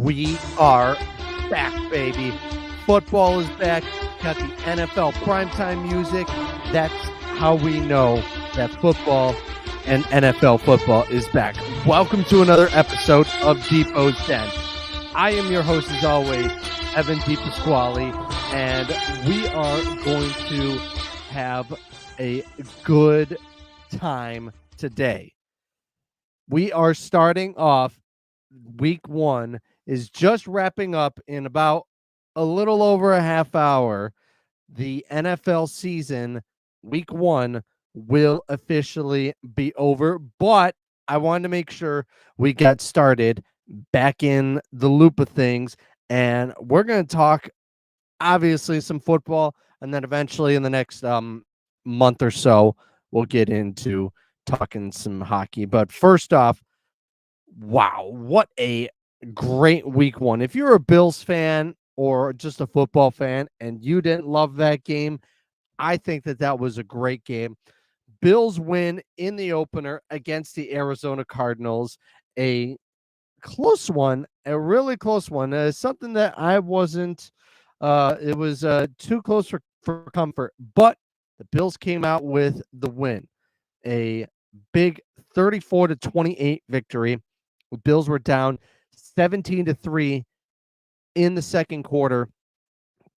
We are back, baby. Football is back. Got the NFL primetime music. That's how we know that football and NFL football is back. Welcome to another episode of Depot's Den. I am your host, as always, Evan DiPasquale, and we are going to have a good time today. We are starting off week one, is just wrapping up in about a little over a half hour. The NFL season, week one, will officially be over, but I wanted to make sure we got started back in the loop of things, and we're going to talk obviously some football, and then eventually in the next month or so we'll get into talking some hockey. But first off, wow, what a great week one. If you're a Bills fan or just a football fan and you didn't love that game, I think that was a great game. Bills win in the opener against the Arizona Cardinals, a close one, a really close one. Something that I wasn't, it was too close for comfort, but the Bills came out with the win, a big 34-28 victory. The Bills were down 17-3 in the second quarter,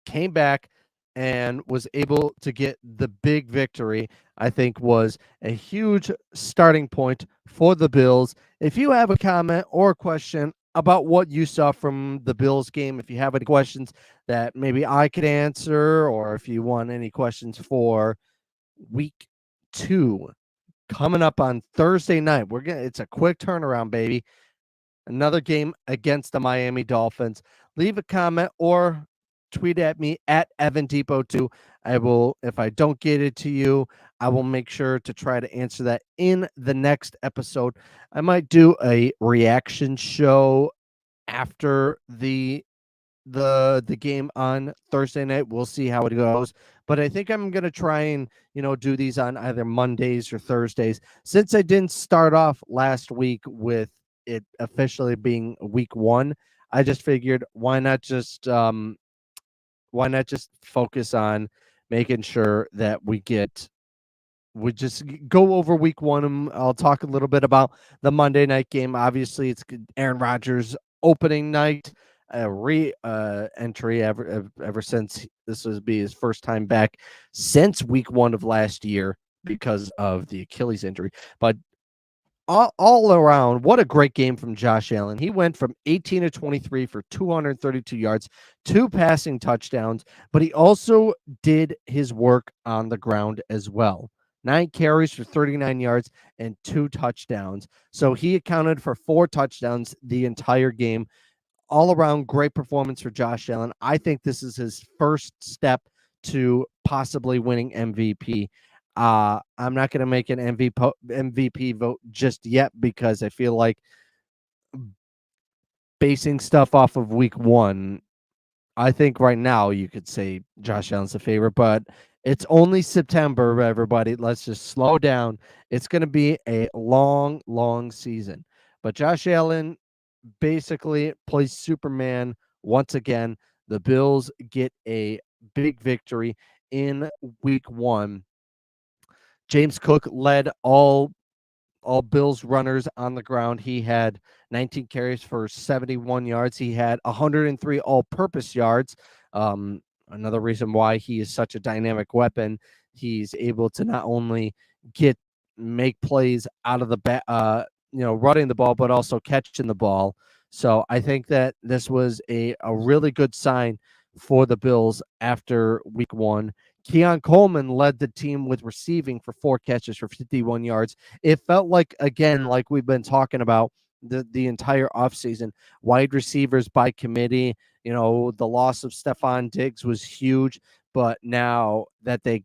came back and was able to get the big victory. I think was a huge starting point for the Bills. If you have a comment or a question about what you saw from the Bills game, if you have any questions that maybe I could answer, or if you want any questions for week two coming up on Thursday night, it's a quick turnaround, baby. Another game against the Miami Dolphins. Leave a comment or tweet at me at Evan Depot2. I will, if I don't get it to you, I will make sure to try to answer that in the next episode. I might do a reaction show after the game on Thursday night. We'll see how it goes, but I think I'm going to try and, do these on either Mondays or Thursdays, since I didn't start off last week with it officially being week one. I just figured why not just focus on making sure that we just go over week one, and I'll talk a little bit about the Monday night game. Obviously, it's Aaron Rodgers opening night, entry ever since this will be his first time back since week one of last year because of the Achilles injury. But all around, what a great game from Josh Allen. He went from 18-23 for 232 yards, 2 passing touchdowns, but he also did his work on the ground as well. 9 carries for 39 yards and 2 touchdowns. So he accounted for 4 touchdowns the entire game. All around great performance for Josh Allen. I think this is his first step to possibly winning MVP. I'm not going to make an MVP vote just yet because I feel like basing stuff off of week one, I think right now you could say Josh Allen's the favorite, but it's only September, everybody. Let's just slow down. It's going to be a long, long season. But Josh Allen basically plays Superman once again. The Bills get a big victory in week one. James Cook led all Bills runners on the ground. He had 19 carries for 71 yards. He had 103 all-purpose yards. Another reason why he is such a dynamic weapon. He's able to not only make plays out of the running the ball, but also catching the ball. So I think that this was a really good sign for the Bills after week one. Keon Coleman led the team with receiving for 4 catches for 51 yards. It felt like, again, like we've been talking about the entire offseason, wide receivers by committee. The loss of Stephon Diggs was huge, but now that they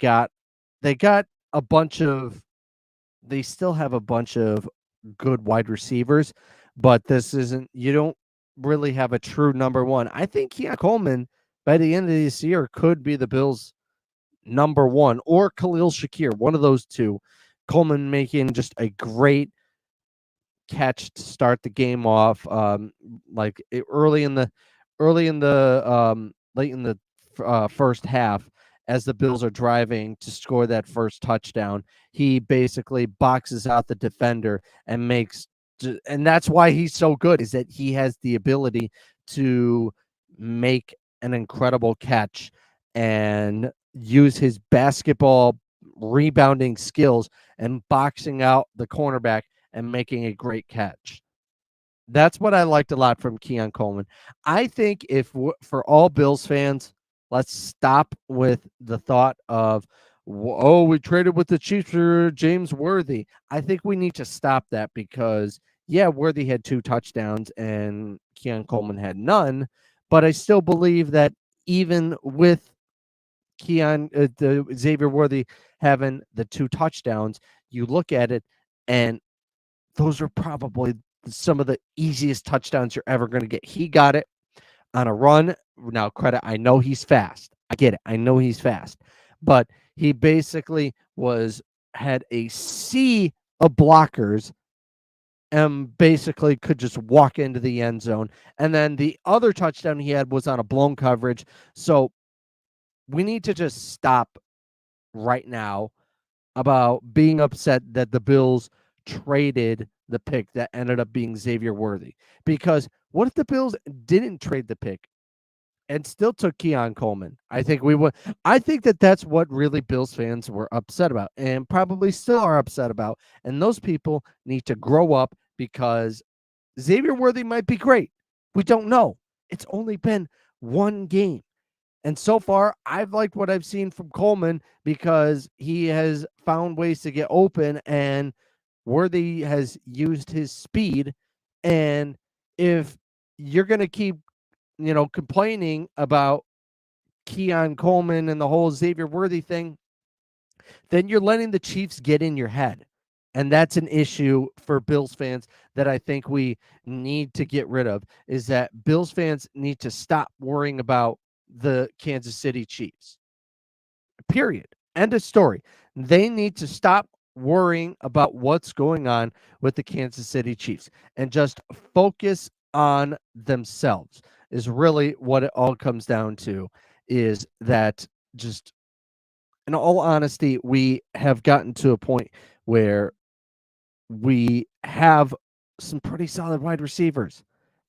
still have a bunch of good wide receivers, but you don't really have a true number one. I think Keon Coleman by the end of this year could be the Bills' number one, or Khalil Shakir, one of those two. Coleman making just a great catch to start the game off, like early in the late in the first half, as the Bills are driving to score that first touchdown. He basically boxes out the defender and and that's why he's so good, is that he has the ability to make an incredible catch and use his basketball rebounding skills and boxing out the cornerback and making a great catch. That's what I liked a lot from Keon Coleman. I think for all Bills fans, let's stop with the thought of, oh, we traded with the Chiefs for James Worthy. I think we need to stop that because, yeah, Worthy had 2 touchdowns and Keon Coleman had none, but I still believe that even with the Xavier Worthy having the 2 touchdowns, you look at it and those are probably some of the easiest touchdowns you're ever going to get. He got it on a run. Now, credit, I know he's fast. I get it. I know he's fast. But he basically had a sea of blockers and basically could just walk into the end zone. And then the other touchdown he had was on a blown coverage. So we need to just stop right now about being upset that the Bills traded the pick that ended up being Xavier Worthy. Because what if the Bills didn't trade the pick and still took Keon Coleman? I think we would. I think that's what really Bills fans were upset about and probably still are upset about. And those people need to grow up because Xavier Worthy might be great. We don't know. It's only been one game. And so far, I've liked what I've seen from Coleman because he has found ways to get open and Worthy has used his speed. And if you're going to keep, complaining about Keon Coleman and the whole Xavier Worthy thing, then you're letting the Chiefs get in your head. And that's an issue for Bills fans that I think we need to get rid of, is that Bills fans need to stop worrying about the Kansas City Chiefs. Period. End of story. They need to stop worrying about what's going on with the Kansas City Chiefs and just focus on themselves, is really what it all comes down to, is that just, in all honesty, we have gotten to a point where we have some pretty solid wide receivers.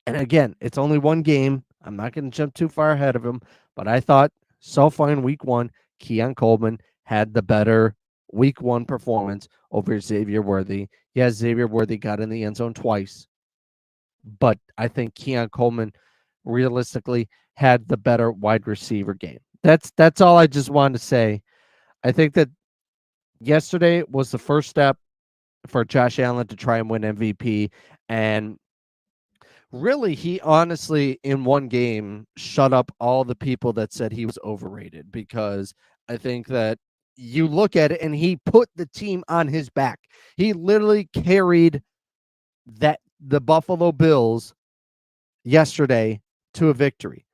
And again, it's only one game. I'm not going to jump too far ahead of him, but I thought so far in week 1, Keon Coleman had the better week 1 performance over Xavier Worthy. Yes, Xavier Worthy got in the end zone twice, but I think Keon Coleman realistically had the better wide receiver game. That's all I just wanted to say. I think that yesterday was the first step for Josh Allen to try and win MVP. And really, he honestly, in one game, shut up all the people that said he was overrated, because I think that you look at it and he put the team on his back. He literally carried the Buffalo Bills yesterday to a victory.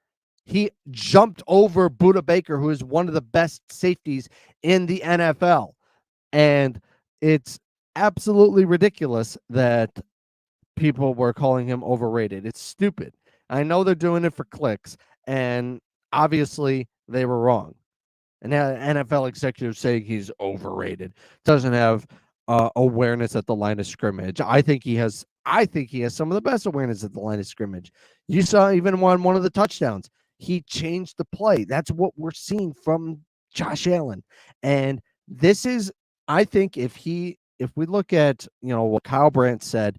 He jumped over Budda Baker, who is one of the best safeties in the NFL. And it's absolutely ridiculous that people were calling him overrated. It's stupid. I know they're doing it for clicks, and obviously they were wrong. And NFL executives saying he's overrated, doesn't have awareness at the line of scrimmage. I think he has some of the best awareness at the line of scrimmage. You saw even on one of the touchdowns, he changed the play. That's what we're seeing from Josh Allen. And this is, I think, if we look at, what Kyle Brandt said,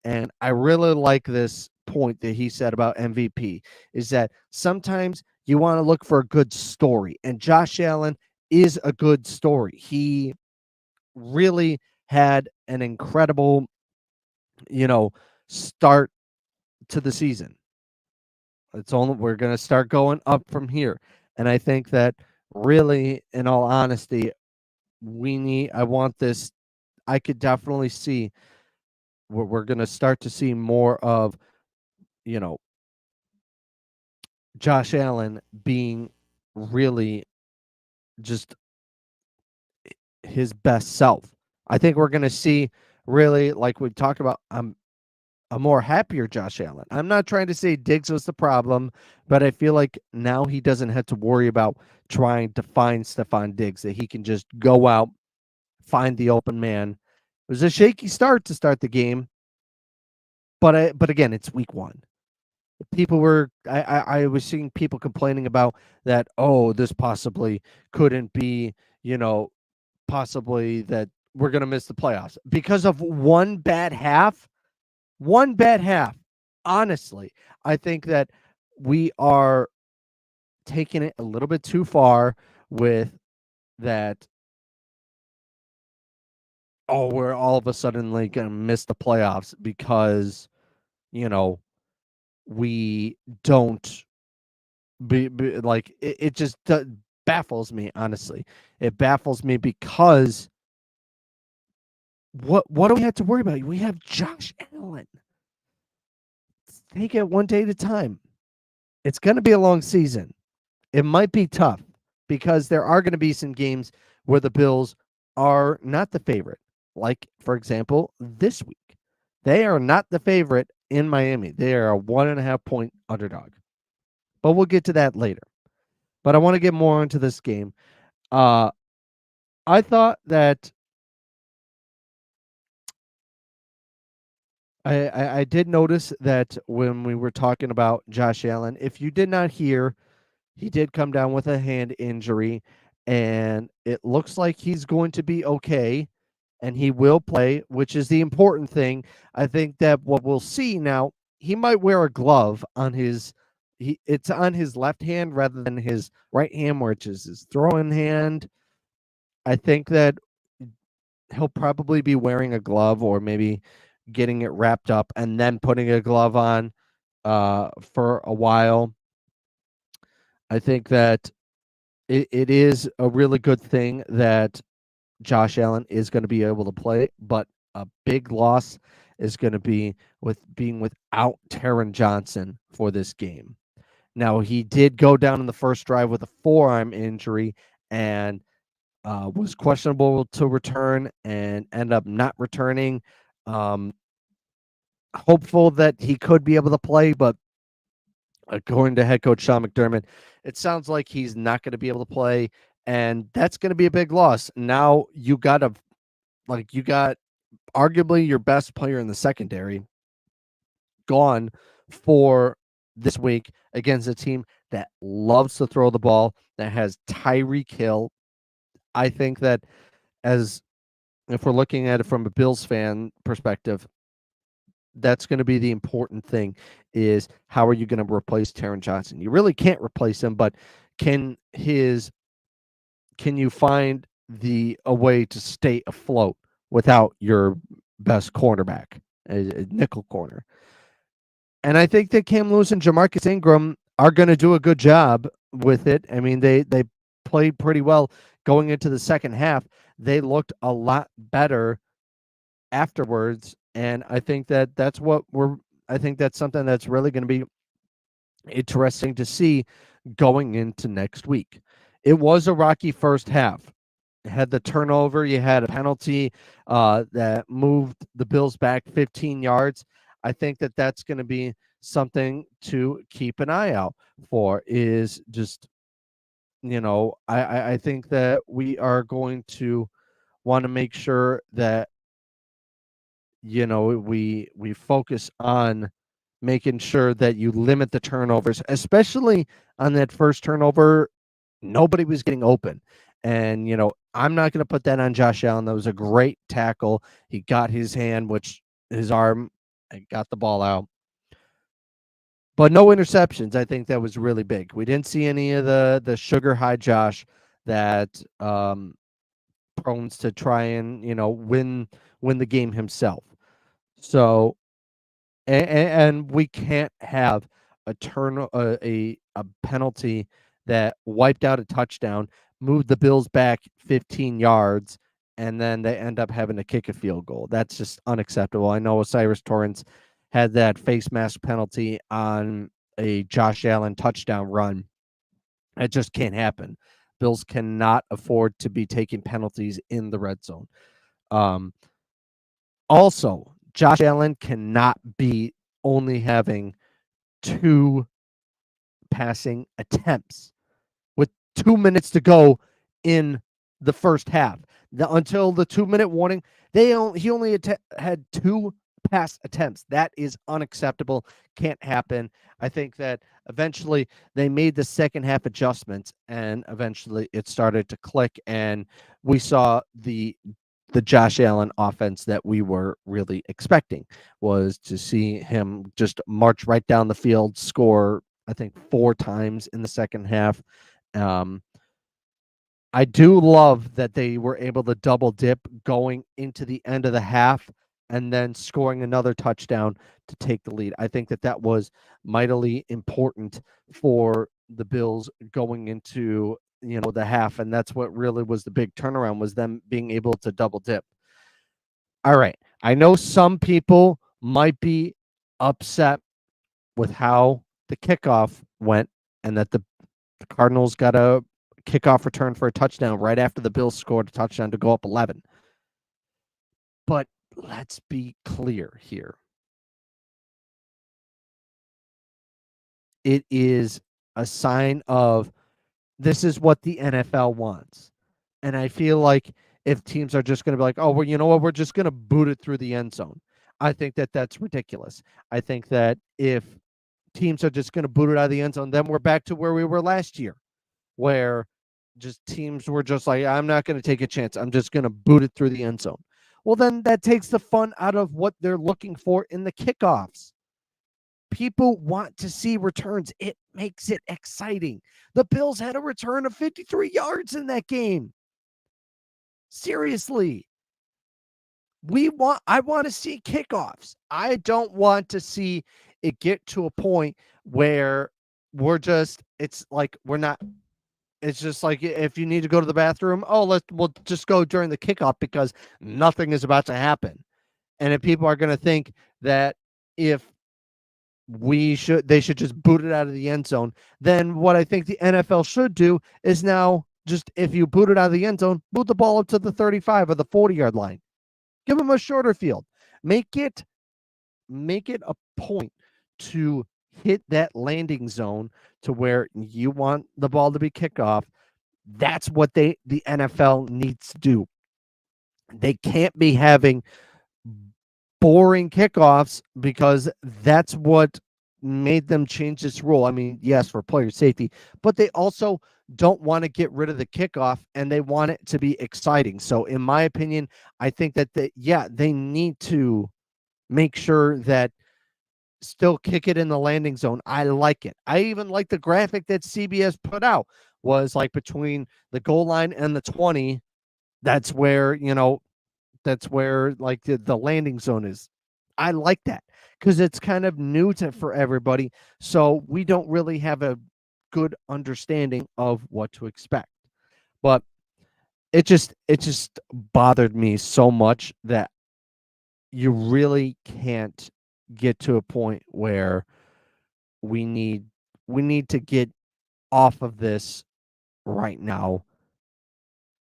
and I really like this point that he said about MVP, is that sometimes you want to look for a good story, and Josh Allen is a good story. He really had an incredible, start to the season. We're going to start going up from here. And I think that really, in all honesty, I could definitely see we're going to start to see more of, Josh Allen being really just his best self. I think we're going to see, really, like we talked about, a more happier Josh Allen. I'm not trying to say Diggs was the problem, but I feel like now he doesn't have to worry about trying to find Stephon Diggs, that he can just go out, find the open man. It was a shaky start to start the game, but again, it's week one. People were I was seeing people complaining about that. Oh, this possibly couldn't be, possibly that we're gonna miss the playoffs because of one bad half. One bad half. Honestly, I think that we are taking it a little bit too far with that. Oh, we're all of a sudden like gonna miss the playoffs because you know we don't like it just baffles me, honestly. It baffles me because what do we have to worry about? We have Josh Allen. Take it one day at a time. It's going to be a long season. It might be tough because there are going to be some games where the Bills are not the favorite. Like, for example, this week. They are not the favorite in Miami. They are a 1.5 point underdog. But we'll get to that later. But I want to get more into this game. I thought that I did notice that when we were talking about Josh Allen, if you did not hear, he did come down with a hand injury, and it looks like he's going to be okay, and he will play, which is the important thing. I think that what we'll see now, he might wear a glove on his it's on his left hand rather than his right hand, which is his throwing hand. I think that he'll probably be wearing a glove or maybe getting it wrapped up and then putting a glove on for a while. I think that it is a really good thing that Josh Allen is going to be able to play, but a big loss is going to be with being without Taron Johnson for this game. Now, he did go down in the first drive with a forearm injury and was questionable to return and end up not returning. Hopeful that he could be able to play, but according to head coach Sean McDermott, it sounds like he's not going to be able to play, and that's going to be a big loss. Now you got arguably your best player in the secondary gone for this week against a team that loves to throw the ball, that has Tyreek Hill. I think that as if we're looking at it from a Bills fan perspective, that's going to be the important thing is how are you going to replace Taron Johnson? You really can't replace him, but can you find a way to stay afloat without your best cornerback, a nickel corner? And I think that Cam Lewis and Jamarcus Ingram are going to do a good job with it. I mean, they played pretty well going into the second half. They looked a lot better afterwards, and I think that I think that's something that's really going to be interesting to see going into next week. It was a rocky first half. You had the turnover, you had a penalty that moved the Bills back 15 yards. I think that that's going to be something to keep an eye out for, is just, I think that we are going to want to make sure that, we focus on making sure that you limit the turnovers, especially on that first turnover. Nobody was getting open. And, I'm not going to put that on Josh Allen. That was a great tackle. He got his arm, and got the ball out. But no interceptions. I think that was really big. We didn't see any of the sugar high Josh that prone to try and, win the game himself. So, and we can't have a penalty that wiped out a touchdown, moved the Bills back 15 yards, and then they end up having to kick a field goal. That's just unacceptable. I know O'Cyrus Torrence had that face mask penalty on a Josh Allen touchdown run. It just can't happen. Bills cannot afford to be taking penalties in the red zone. Also, Josh Allen cannot be only having 2 passing attempts with 2 minutes to go in the first half. Until the 2-minute warning, he only had 2 pass attempts. That is unacceptable. Can't happen. I think that eventually they made the second half adjustments, and eventually it started to click, and we saw the Josh Allen offense that we were really expecting, was to see him just march right down the field, score, I think, 4 times in the second half. I do love that they were able to double dip going into the end of the half and then scoring another touchdown to take the lead. I think that that was mightily important for the Bills going into, the half, and that's what really was the big turnaround, was them being able to double dip. All right. I know some people might be upset with how the kickoff went, and that the Cardinals got a kickoff return for a touchdown right after the Bills scored a touchdown to go up 11. But let's be clear here. It is a sign of, this is what the NFL wants. And I feel like if teams are just going to be like, oh, well, you know what, we're just going to boot it through the end zone, I think that that's ridiculous. I think that if teams are just going to boot it out of the end zone, then we're back to where we were last year, where just teams were just like, I'm not going to take a chance. I'm just going to boot it through the end zone. Well, then that takes the fun out of what they're looking for in the kickoffs. People want to see returns. It makes it exciting. The Bills had a return of 53 yards in that game. Seriously. I want to see kickoffs. I don't want to see it get to a point where it's like we're not. It's just like, if you need to go to the bathroom, we'll just go during the kickoff because nothing is about to happen. And if people are going to think that if they should just boot it out of the end zone, then what I think the NFL should do is now, just if you boot it out of the end zone, boot the ball up to the 35 or the 40-yard line. Give them a shorter field. Make it a point to hit that landing zone to where you want the ball to be kicked off. That's what the NFL needs to do. They can't be having boring kickoffs, because that's what made them change this rule. I mean, yes, for player safety, but they also don't want to get rid of the kickoff, and they want it to be exciting. So in my opinion, I think that they need to make sure that still kick it in the landing zone. I like it. I even like the graphic that CBS put out, was like between the goal line and the 20. That's where, like the landing zone is. I like that because it's kind of new for everybody. So we don't really have a good understanding of what to expect. But it just bothered me so much that you really can't get to a point where we need to get off of this right now.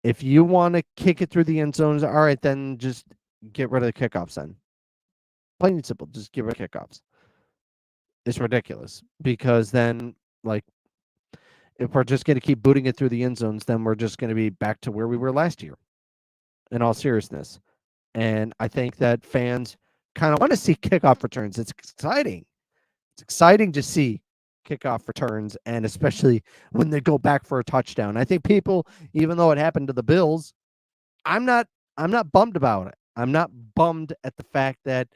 If you want to kick it through the end zones, all right, then just get rid of the kickoffs then. Plain and simple, just get rid of kickoffs. It's ridiculous, because then, like, if we're just going to keep booting it through the end zones, then we're just going to be back to where we were last year, in all seriousness. And I think that fans kind of want to see kickoff returns. It's exciting. It's exciting to see kickoff returns, and especially when they go back for a touchdown. I think people, even though it happened to the Bills, I'm not bummed about it. I'm not bummed at the fact that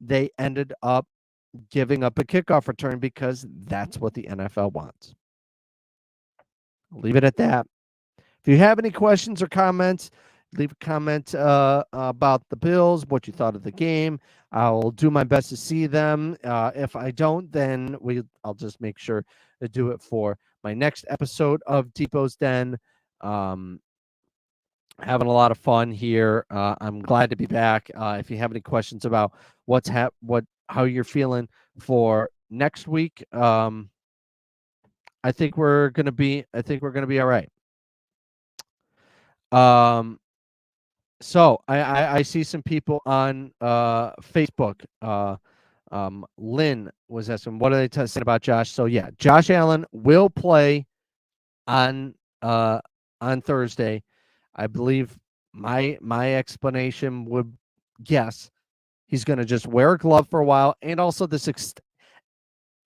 they ended up giving up a kickoff return, because that's what the NFL wants. I'll leave it at that. If you have any questions or comments, leave a comment about the Bills, what you thought of the game. I'll do my best to see them. If I don't, then I'll just make sure to do it for my next episode of Depot's Den. Having a lot of fun here. I'm glad to be back. If you have any questions about how you're feeling for next week, I think we're gonna be all right. So I see some people on Facebook. Lynn was asking, what are they saying about Josh? So yeah, Josh Allen will play on uh on Thursday. I believe my explanation would guess he's going to just wear a glove for a while, and also this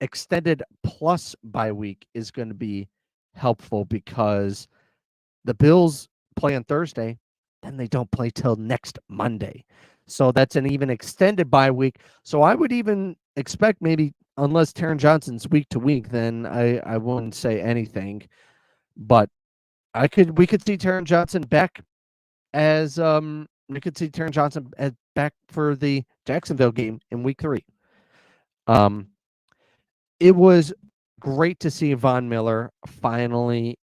extended plus bye week is going to be helpful because the Bills play on Thursday, then they don't play till next Monday. So that's an even extended bye week. So I would even expect maybe, unless Taron Johnson's week to week, then I wouldn't say anything. But we could see Taron Johnson back as we could see Taron Johnson back for the Jacksonville game in week 3. It was great to see Von Miller finally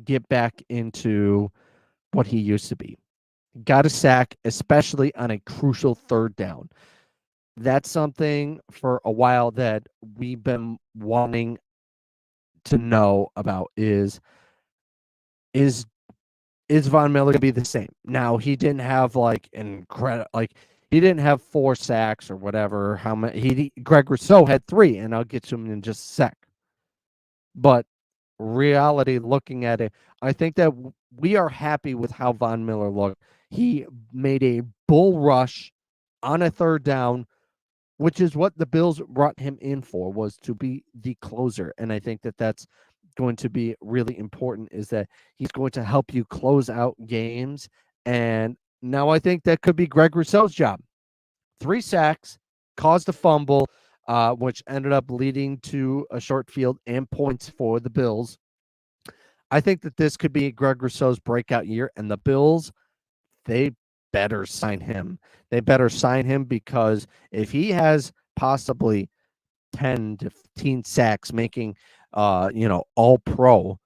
get back into what he used to be. Got a sack, especially on a crucial third down. That's something for a while that we've been wanting to know about is Von Miller going to be the same? Now, he didn't have he didn't have 4 sacks or whatever. How many? Greg Rousseau had 3, and I'll get to him in just a sec. But reality, looking at it, I think that we are happy with how Von Miller looked. He made a bull rush on a third down, which is what the Bills brought him in for, was to be the closer. And I think that that's going to be really important, is that he's going to help you close out games. And now I think that could be Greg Rousseau's job. 3 sacks, caused a fumble, which ended up leading to a short field and points for the Bills. I think that this could be Greg Rousseau's breakout year, and the Bills, they better sign him. They better sign him, because if he has possibly 10 to 15 sacks, making all pro,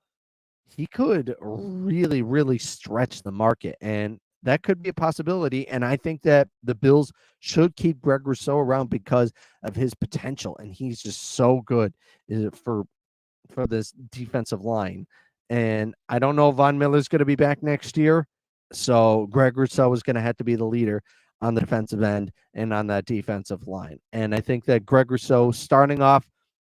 he could really, really stretch the market, and that could be a possibility. And I think that the Bills should keep Greg Rousseau around because of his potential, and he's just so good for this defensive line. And I don't know if Von Miller's going to be back next year, so Greg Rousseau is going to have to be the leader on the defensive end and on that defensive line. And I think that Greg Rousseau starting off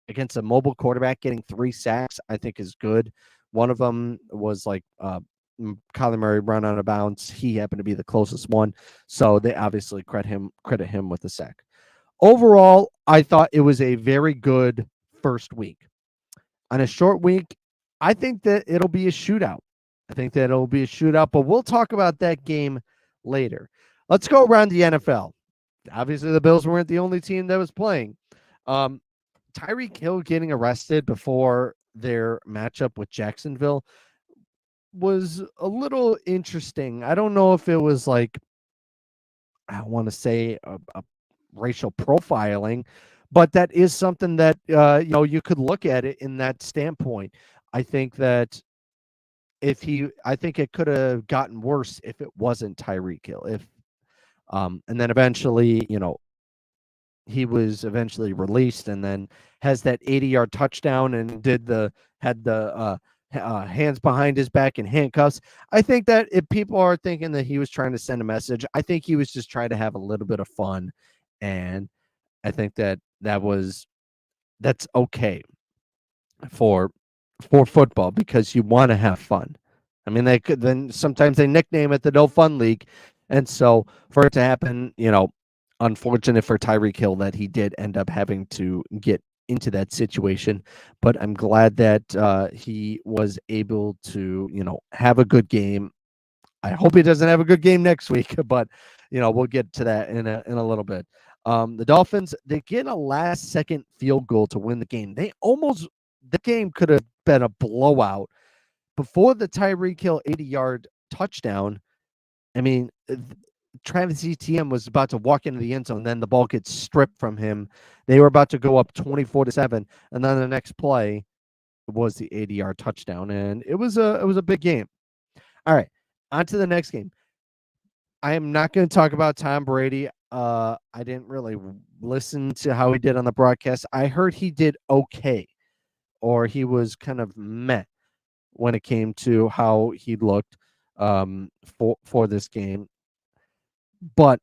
against a mobile quarterback, getting 3 sacks, I think is good. One of them was like Kyler Murray run out of bounds. He happened to be the closest one, so they obviously credit him with the sack. Overall, I thought it was a very good first week. On a short week, I think that it'll be a shootout. But we'll talk about that game later. Let's go around the NFL. Obviously, the Bills weren't the only team that was playing. Tyreek Hill getting arrested before their matchup with Jacksonville was a little interesting. I don't know if it was like, I want to say a racial profiling, but that is something that you could look at it in that standpoint. I think that I think it could have gotten worse if it wasn't Tyreek Hill. And then eventually, he was eventually released, and then has that 80-yard touchdown and had the hands behind his back and handcuffs. I think that if people are thinking that he was trying to send a message, I think he was just trying to have a little bit of fun. And I think that that's okay for football, because you want to have fun. I mean, sometimes they nickname it the No Fun League. And so for it to happen, unfortunate for Tyreek Hill that he did end up having to get into that situation. But I'm glad that he was able to, have a good game. I hope he doesn't have a good game next week, but we'll get to that in a little bit. The Dolphins, they get a last-second field goal to win the game. The game could have been a blowout before the Tyreek Hill 80-yard touchdown. I mean, Travis Etienne was about to walk into the end zone, then the ball gets stripped from him. They were about to go up 24-7, and then the next play was the 80-yard touchdown, and it was a big game. All right, on to the next game. I am not going to talk about Tom Brady. I didn't really listen to how he did on the broadcast. I heard he did okay, or he was kind of meh when it came to how he looked for this game. But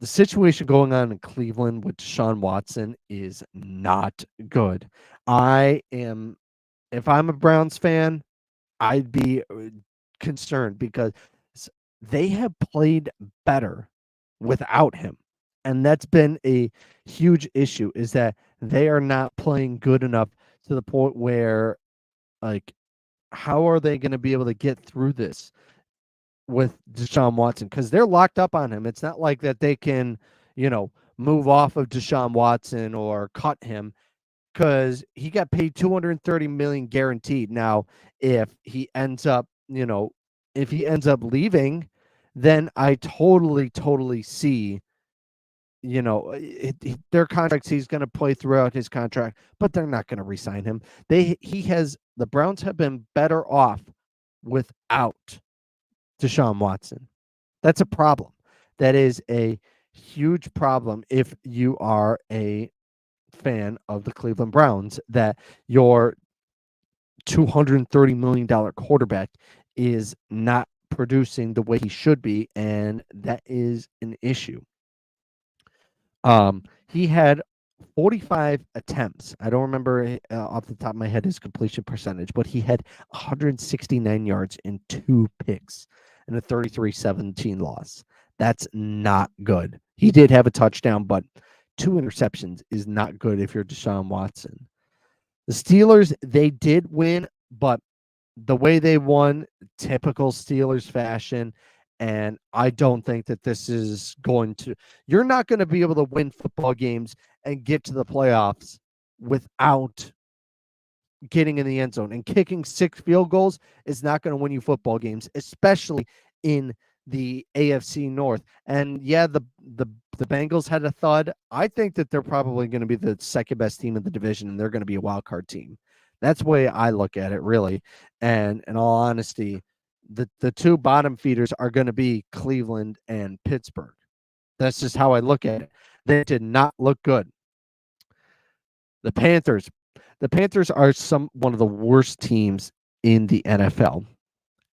the situation going on in Cleveland with Deshaun Watson is not good. I am, if I'm a Browns fan, I'd be concerned because they have played better without him. And that's been a huge issue, is that they are not playing good enough to the point where, like, how are they going to be able to get through this with Deshaun Watson? Because they're locked up on him. It's not like that they can, move off of Deshaun Watson or cut him, because he got paid 230 million guaranteed. Now, if he ends up, leaving, then I totally see, their contracts, he's going to play throughout his contract, but they're not going to re-sign him. The Browns have been better off without Deshaun Watson. That's a problem. That is a huge problem if you are a fan of the Cleveland Browns, that your $230 million quarterback is not producing the way he should be, and that is an issue. He had 45 attempts. I don't remember off the top of my head his completion percentage, but he had 169 yards and 2 picks and a 33-17 loss. That's not good. He did have a touchdown, but 2 interceptions is not good if you're Deshaun Watson. The Steelers, they did win, but the way they won, typical Steelers fashion. And I don't think that this is going to, you're not going to be able to win football games and get to the playoffs without getting in the end zone. And kicking 6 field goals is not going to win you football games, especially in the AFC North. And yeah, the Bengals had a thud. I think that they're probably going to be the second best team in the division, and they're going to be a wild card team. That's the way I look at it, really. And in all honesty, the 2 bottom feeders are going to be Cleveland and Pittsburgh. That's just how I look at it. They did not look good. The Panthers. The Panthers are one of the worst teams in the NFL.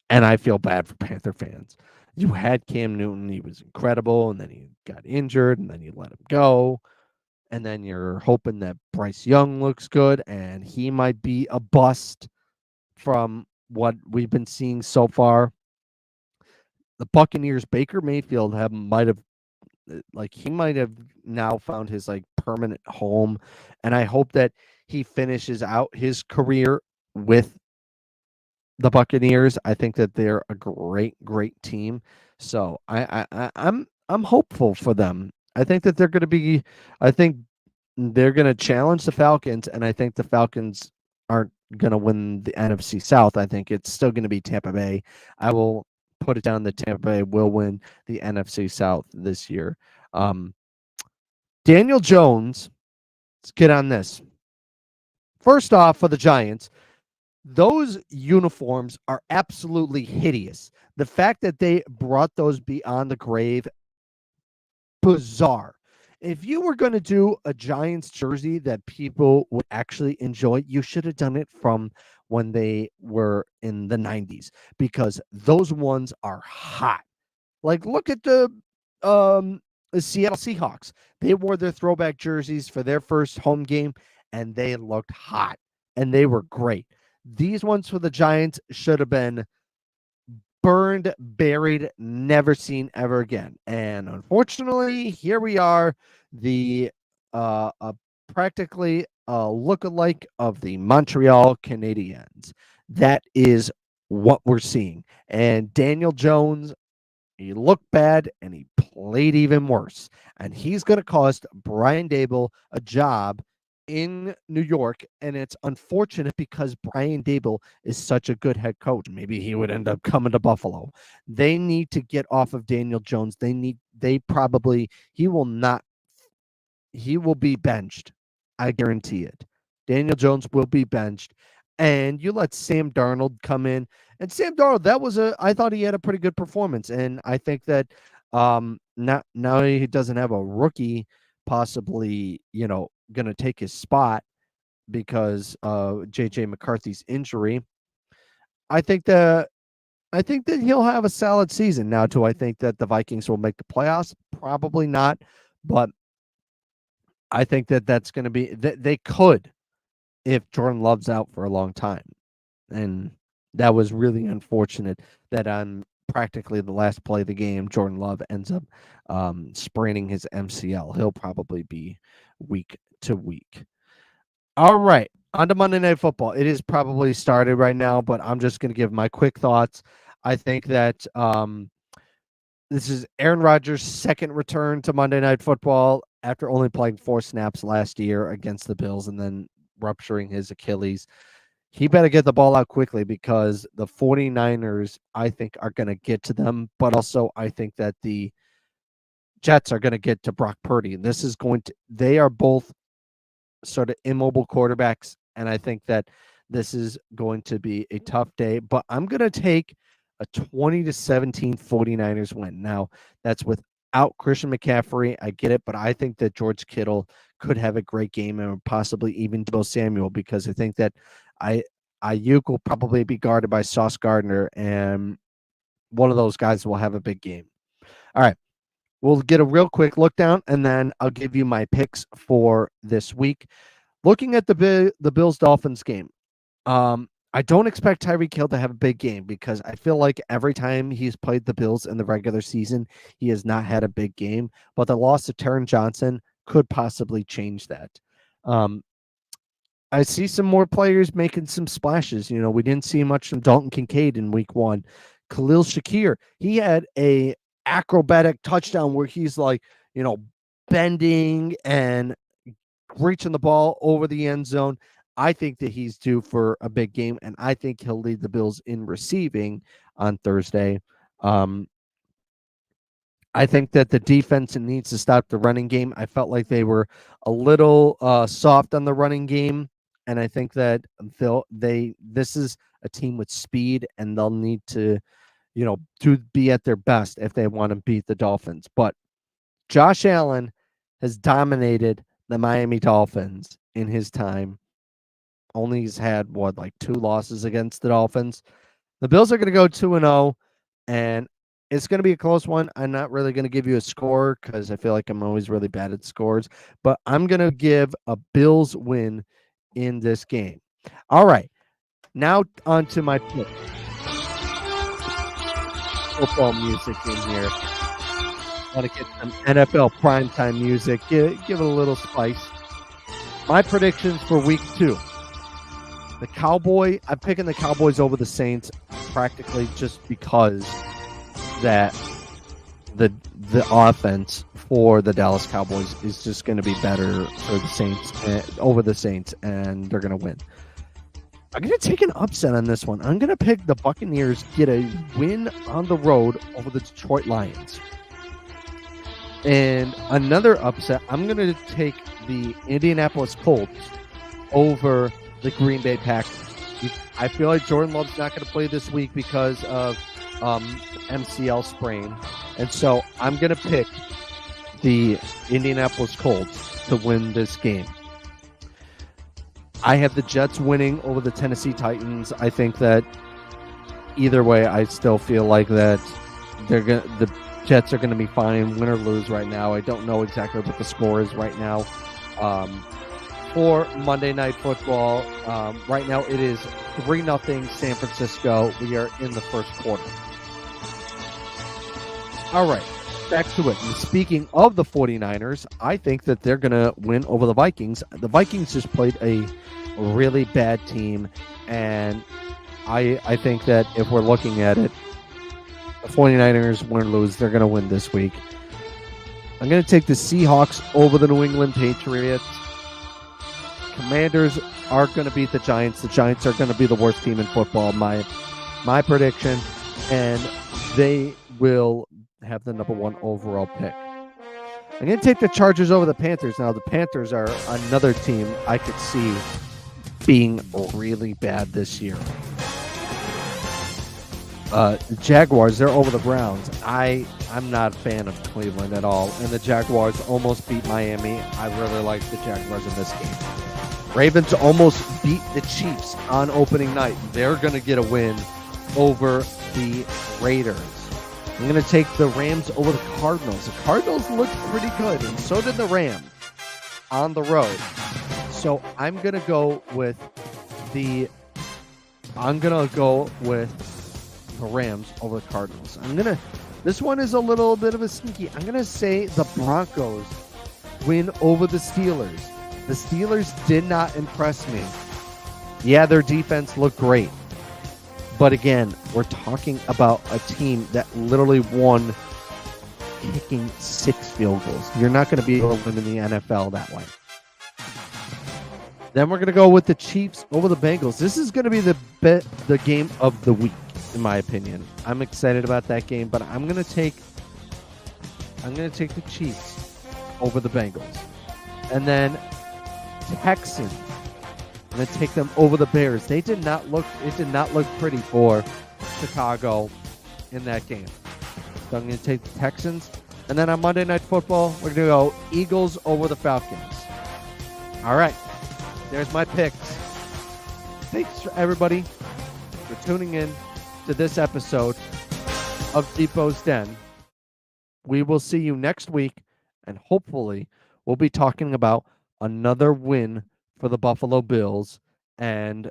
And I feel bad for Panther fans. You had Cam Newton. He was incredible, and then he got injured, and then you let him go. And then you're hoping that Bryce Young looks good, and he might be a bust from what we've been seeing so far. The Buccaneers, Baker Mayfield might have now found his permanent home, and I hope that he finishes out his career with the Buccaneers. I think that they're a great team. So I'm hopeful for them. I think that they're going to challenge the Falcons, and I think the Falcons aren't going to win the NFC South. I think it's still going to be Tampa Bay. I will put it down that Tampa Bay will win the NFC South this year. Daniel Jones, let's get on this. First off, for the Giants, those uniforms are absolutely hideous. The fact that they brought those beyond the grave, bizarre. If you were going to do a Giants jersey that people would actually enjoy, you should have done it from when they were in the 90s, because those ones are hot. Look at the Seattle Seahawks. They wore their throwback jerseys for their first home game, and they looked hot, and they were great. These ones for the Giants should have been burned, buried, never seen ever again. And unfortunately, here we are, the practically a look-alike of the Montreal Canadiens. That is what we're seeing. And Daniel Jones, he looked bad, and he played even worse. And he's going to cost Brian Daboll a job in New York, and it's unfortunate because Brian Daboll is such a good head coach. Maybe he would end up coming to Buffalo. They need to get off of Daniel Jones. He will be benched. I guarantee it. Daniel Jones will be benched. And you let Sam Darnold come in. And Sam Darnold, I thought he had a pretty good performance. And I think that now he doesn't have a rookie possibly, going to take his spot because of JJ McCarthy's injury. I think I think that he'll have a solid season. Now, do I think that the Vikings will make the playoffs? Probably not, but I think that that's going to be they could if Jordan Love's out for a long time. And that was really unfortunate that on practically the last play of the game, Jordan Love ends up spraining his MCL. He'll probably be week to week. All right, on to Monday Night Football. It is probably started right now, but I'm just going to give my quick thoughts. I think that this is Aaron Rodgers' second return to Monday Night Football after only playing 4 snaps last year against the Bills and then rupturing his Achilles. He better get the ball out quickly because the 49ers, I think, are going to get to them. But also, I think that the Jets are going to get to Brock Purdy. They are both sort of immobile quarterbacks. And I think that this is going to be a tough day. But I'm going to take a 20-17 49ers win. Now, that's without Christian McCaffrey. I get it. But I think that George Kittle could have a great game and possibly even Deebo Samuel because I think that Ayuk will probably be guarded by Sauce Gardner, and one of those guys will have a big game. All right. We'll get a real quick look down, and then I'll give you my picks for this week. Looking at the Bills-Dolphins game, I don't expect Tyreek Hill to have a big game because I feel like every time he's played the Bills in the regular season, he has not had a big game, but the loss of Taron Johnson could possibly change that. I see some more players making some splashes. You know, we didn't see much from Dalton Kincaid in week 1. Khalil Shakir, he had a acrobatic touchdown where he's like, you know, bending and reaching the ball over the end zone. I think that he's due for a big game, and I think he'll lead the Bills in receiving on Thursday. I think that the defense needs to stop the running game. I felt like they were a little soft on the running game, and I think that this is a team with speed, and they'll need to, you know, to be at their best if they want to beat the Dolphins. But Josh Allen has dominated the Miami Dolphins in his time. Only he's had 2 losses against the Dolphins. The Bills are going to go 2-0, and it's going to be a close one. I'm not really going to give you a score because I feel like I'm always really bad at scores, but I'm going to give a Bills win in this game. All right, now on to my pick. Football music in here. Want to get some NFL primetime music. Give it a little spice. My predictions for week 2. I'm picking the Cowboys over the Saints practically just because that the offense for the Dallas Cowboys is just going to be better for the Saints over the Saints, and they're going to win. I'm going to take an upset on this one. I'm going to pick the Buccaneers get a win on the road over the Detroit Lions. And another upset, I'm going to take the Indianapolis Colts over the Green Bay Packers. I feel like Jordan Love's not going to play this week because of MCL sprain. And so I'm going to pick the Indianapolis Colts to win this game. I have the Jets winning over the Tennessee Titans. I think that either way, I still feel like that the Jets are going to be fine, win or lose right now. I don't know exactly what the score is right now. For Monday Night Football, right now it is 3-0 San Francisco. We are in the first quarter. All right, back to it. And speaking of the 49ers, I think that they're going to win over the Vikings. The Vikings just played a really bad team, and I think that if we're looking at it, the 49ers win or lose, they're going to win this week. I'm going to take the Seahawks over the New England Patriots. Commanders are going to beat the Giants. The Giants are going to be the worst team in football, my prediction, and they will have the number 1 overall pick. I'm going to take the Chargers over the Panthers. Now, the Panthers are another team I could see being really bad this year. The Jaguars, they're over the Browns. I'm not a fan of Cleveland at all, and the Jaguars almost beat Miami. I really like the Jaguars in this game. Ravens almost beat the Chiefs on opening night. They're going to get a win over the Raiders. I'm going to take the Rams over the Cardinals. The Cardinals looked pretty good, and so did the Rams on the road. So I'm going to go with the Rams over the Cardinals. This one is a little bit of a sneaky. I'm going to say the Broncos win over the Steelers. The Steelers did not impress me. Yeah, their defense looked great. But again, we're talking about a team that literally won kicking 6 field goals. You're not going to be able to win in the NFL that way. Then we're going to go with the Chiefs over the Bengals. This is going to be the game of the week, in my opinion. I'm excited about that game, but I'm going to take the Chiefs over the Bengals. And then Texans. I'm going to take them over the Bears. It did not look pretty for Chicago in that game. So I'm going to take the Texans. And then on Monday Night Football, we're going to go Eagles over the Falcons. All right. There's my picks. Thanks for everybody for tuning in to this episode of Depot's Den. We will see you next week, and hopefully we'll be talking about another win for the Buffalo Bills, and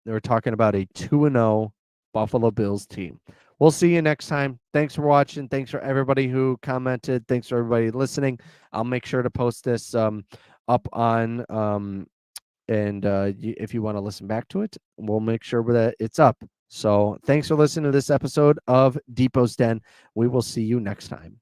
they're talking about a 2-0 Buffalo Bills team. We'll see you next time. Thanks for watching. Thanks for everybody who commented. Thanks for everybody listening. I'll make sure to post this up on if you want to listen back to it, we'll make sure that it's up. So thanks for listening to this episode of Depot's Den. We will see you next time.